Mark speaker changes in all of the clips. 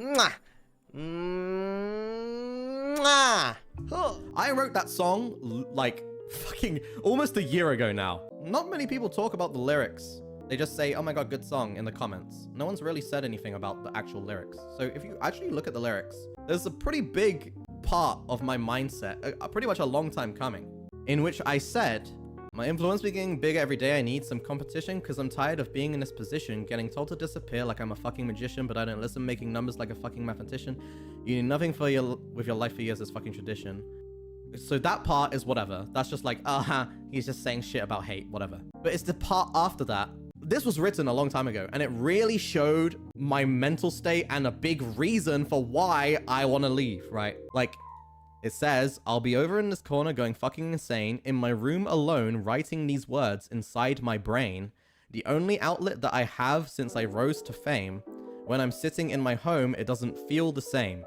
Speaker 1: Mwah. Mwah. I wrote that song like fucking almost a year ago now. Not many people talk about the lyrics. They just say, oh my god, good song in the comments. No one's really said anything about the actual lyrics. So if you actually look at the lyrics, there's a pretty big part of my mindset, pretty much a long time coming, in which I said, my influence be getting bigger every day. I need some competition because I'm tired of being in this position, getting told to disappear like I'm a fucking magician, but I don't listen, making numbers like a fucking mathematician. You need nothing with your life for years is fucking tradition. So that part is whatever. That's just like, he's just saying shit about hate, whatever. But it's the part after that. This was written a long time ago, and it really showed my mental state and a big reason for why I want to leave, right? Like, it says, I'll be over in this corner going fucking insane, in my room alone, writing these words inside my brain. The only outlet that I have since I rose to fame. When I'm sitting in my home, it doesn't feel the same.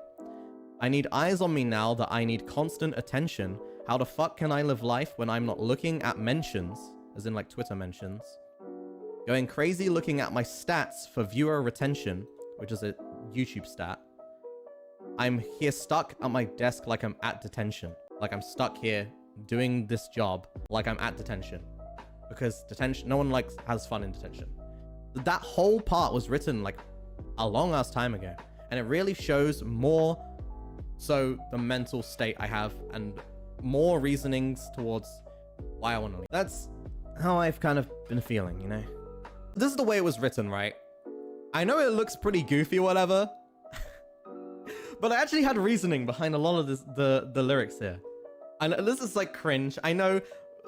Speaker 1: I need eyes on me now that I need constant attention. How the fuck can I live life when I'm not looking at mentions, as in like Twitter mentions? Going crazy looking at my stats for viewer retention, which is a YouTube stat. I'm here stuck at my desk like I'm at detention. Like I'm stuck here doing this job like I'm at detention. Because detention, no one has fun in detention. That whole part was written like a long ass time ago. And it really shows more so the mental state I have and more reasonings towards why I want to leave. That's how I've kind of been feeling, you know? This is the way it was written, right? I know it looks pretty goofy or whatever, but I actually had reasoning behind a lot of the lyrics here. And this is like cringe. I know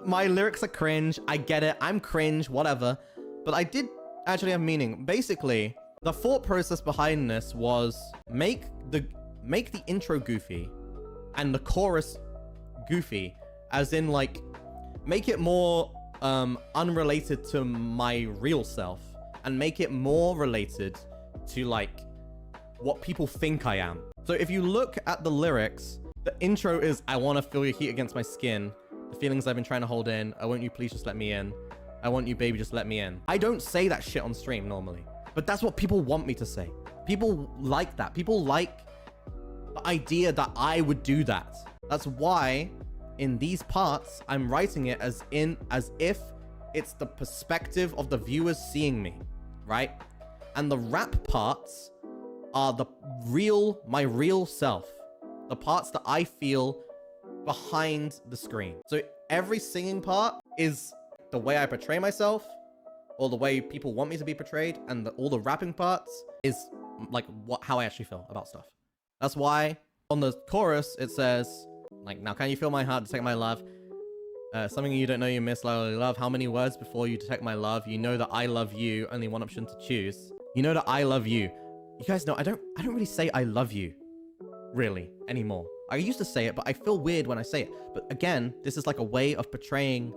Speaker 1: my lyrics are cringe. I get it. I'm cringe, whatever. But I did actually have meaning. Basically, the thought process behind this was make the intro goofy and the chorus goofy, as in like make it more unrelated to my real self and make it more related to like what people think I am. So if you look at the lyrics, the intro is, I want to feel your heat against my skin, the feelings I've been trying to hold in, I want you please just let me in, I want you baby just let me in. I don't say that shit on stream normally, but that's what people want me to say. People like that. People like the idea that I would do that. That's why in these parts, I'm writing it as if it's the perspective of the viewers seeing me, right? And the rap parts are my real self. The parts that I feel behind the screen. So every singing part is the way I portray myself, or the way people want me to be portrayed, and all the rapping parts is like how I actually feel about stuff. That's why on the chorus, it says, like, now can you feel my heart, detect my love? Something you don't know you miss, love. How many words before you detect my love? You know that I love you, only one option to choose. You know that I love you. You guys know, I don't really say I love you, really, anymore. I used to say it, but I feel weird when I say it. But again, this is like a way of portraying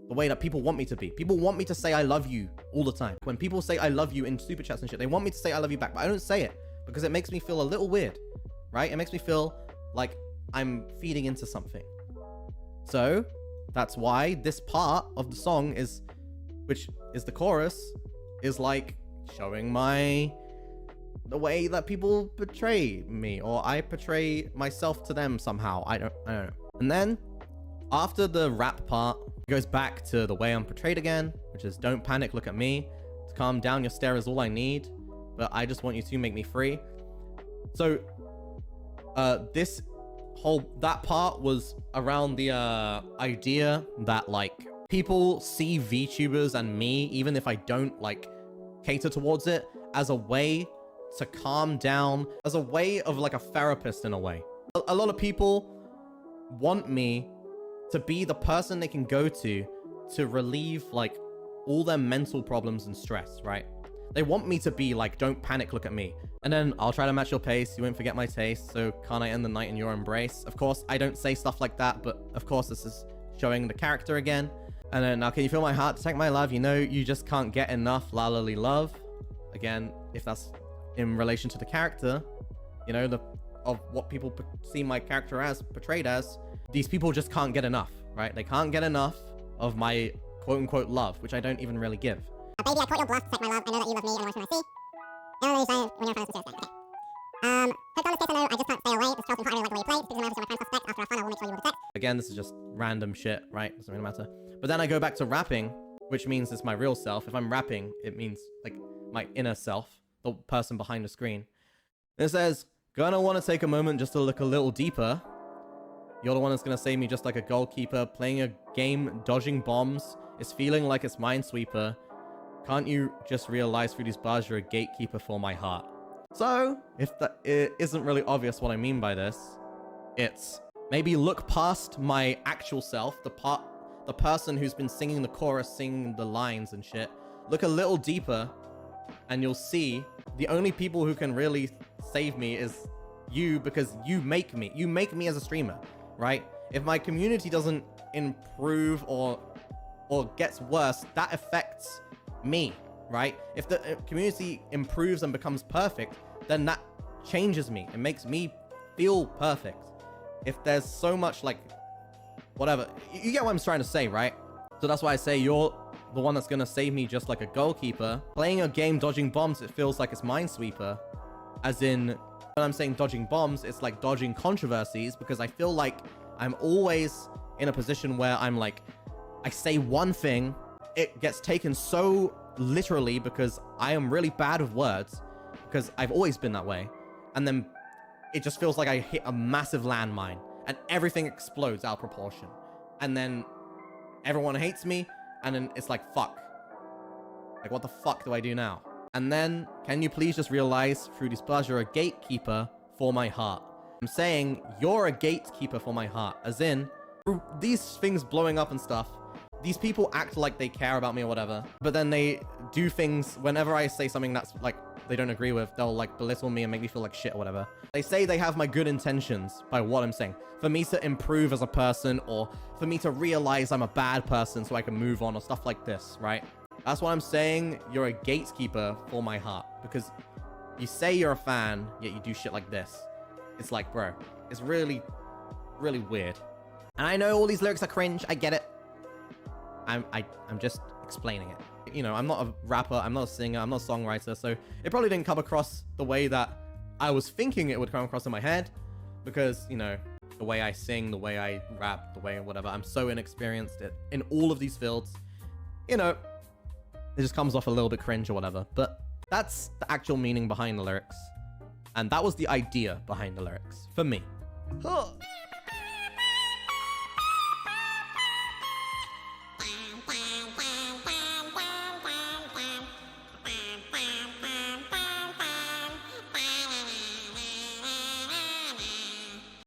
Speaker 1: the way that people want me to be. People want me to say I love you all the time. When people say I love you in super chats and shit, they want me to say I love you back, but I don't say it because it makes me feel a little weird, right? It makes me feel like I'm feeding into something. So that's why this part of the song is, which is the chorus, is like showing the way that people portray me, or I portray myself to them somehow. I don't know. And then after the rap part, it goes back to the way I'm portrayed again, which is don't panic, look at me. To calm down, your stare is all I need, but I just want you to make me free. So that part was around the idea that like people see VTubers and me, even if I don't like cater towards it, as a way to calm down, as a way of like a therapist in a way. A lot of people want me to be the person they can go to relieve like all their mental problems and stress, right? They want me to be like, don't panic, look at me. And then I'll try to match your pace, you won't forget my taste, so can't I end the night in your embrace? Of course, I don't say stuff like that, but of course this is showing the character again. And then, now can you feel my heart, detect my love? You know you just can't get enough, la la love. Again, if that's in relation to the character, you know, of what people see my character as, portrayed as, these people just can't get enough, right? They can't get enough of my quote-unquote love, which I don't even really give.
Speaker 2: Baby, I caught your bluff, detect my love. I know that you love me, and I want to see. I don't know when you're trying to suggest that.
Speaker 1: Again, this is just random shit, right? Doesn't really matter. But then I go back to rapping, which means it's my real self. If I'm rapping, it means like my inner self, the person behind the screen. And it says, gonna want to take a moment just to look a little deeper. You're the one that's gonna save me just like a goalkeeper. Playing a game, dodging bombs. It's feeling like it's Minesweeper. Can't you just realize through these bars you're a gatekeeper for my heart? So, if that isn't really obvious what I mean by this, it's maybe look past my actual self, the person who's been singing the chorus, singing the lines and shit. Look a little deeper, and you'll see the only people who can really save me is you, because you make me. You make me as a streamer, right? If my community doesn't improve or gets worse, that affects me, right? If the community improves and becomes perfect, then that changes me. It makes me feel perfect. If there's so much like whatever, you get what I'm trying to say, right? So that's why I say you're the one that's gonna save me just like a goalkeeper. Playing a game dodging bombs, it feels like it's Minesweeper. As in, when I'm saying dodging bombs, it's like dodging controversies, because I feel like I'm always in a position where I'm like, I say one thing, it gets taken so literally because I am really bad with words, because I've always been that way. And then it just feels like I hit a massive landmine and everything explodes out of proportion. And then everyone hates me, and then it's like, fuck. Like, what the fuck do I do now? And then, can you please just realize through this buzz you're a gatekeeper for my heart? I'm saying you're a gatekeeper for my heart, as in, through these things blowing up and stuff, these people act like they care about me or whatever, but then they do things whenever I say something that's like they don't agree with, they'll like belittle me and make me feel like shit or whatever. They say they have my good intentions by what I'm saying, for me to improve as a person, or for me to realize I'm a bad person so I can move on, or stuff like this, right? That's what I'm saying. You're a gatekeeper for my heart, because you say you're a fan, yet you do shit like this. It's like, bro, it's really, really weird. And I know all these lyrics are cringe. I get it. I'm just explaining it. You know, I'm not a rapper, I'm not a singer, I'm not a songwriter, so it probably didn't come across the way that I was thinking it would come across in my head, because, you know, the way I sing, the way I rap, the way whatever, I'm so inexperienced in all of these fields. You know, it just comes off a little bit cringe or whatever, but that's the actual meaning behind the lyrics. And that was the idea behind the lyrics, for me.